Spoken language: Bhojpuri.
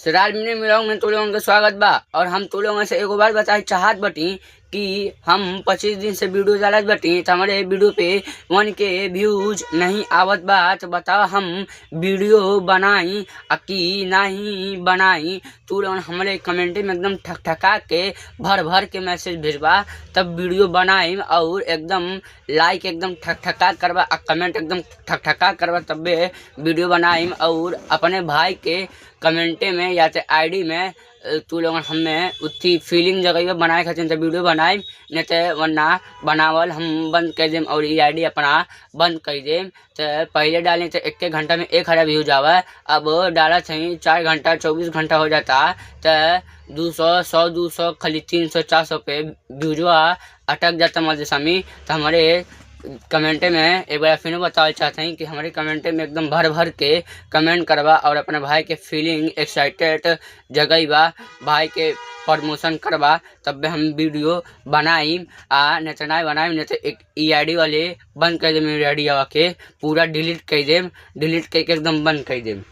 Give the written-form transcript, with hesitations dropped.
सिराज मिनी मिलाऊं में तू लोगन के स्वागत बा। और हम तू लोगन से एगो बात बताए चाहत बटी कि हम 25 दिन से वीडियो डालत बटी तो हमारे वीडियो पे 1 के व्यूज नहीं आवत बा। तो बताओ हम वीडियो बनाई कि नहीं बनाई। तू लोगन हमारे कमेंट में एकदम ठकठका के भर भर के मैसेज भेजबा तब वीडियो बनाई और एकदम लाइक एकदम ठकठका करबा और कमेंट एकदम ठकठका करबा तब वीडियो बनाई। और अपने भाई के कमेंटे में या तो आईडी में तू लोगन हमें उतनी फीलिंग जगह बनाए खातिर तो वीडियो बनाए नहीं तो वरना बनावल हम बंद कर देम और ये आईडी अपना बंद कर देम। तो पहले डालें तो 1 घंटा में 1000 व्यूज आवा, अब डाला चाहिए 4 घंटा 24 घंटा हो जाता तो 200 100 200 खाली 300 400 पे व्यूजवा अटक जाता मजे समी। तो हमारे कमेंटे में एक बार फिर बताना चाहते हैं कि हमारे कमेंटे में एकदम भर भर के कमेंट करवा और अपने भाई के फीलिंग एक्साइटेड जगह बा भाई के प्रमोशन करवा तब हम वीडियो बनाई नहीं तो नहीं बनाई नहीं तो एक ई आईडी वाले बंद कर दे मेरी आईडी के पूरा डिलीट कर देम, डिलीट करके एकदम बंद कर देम।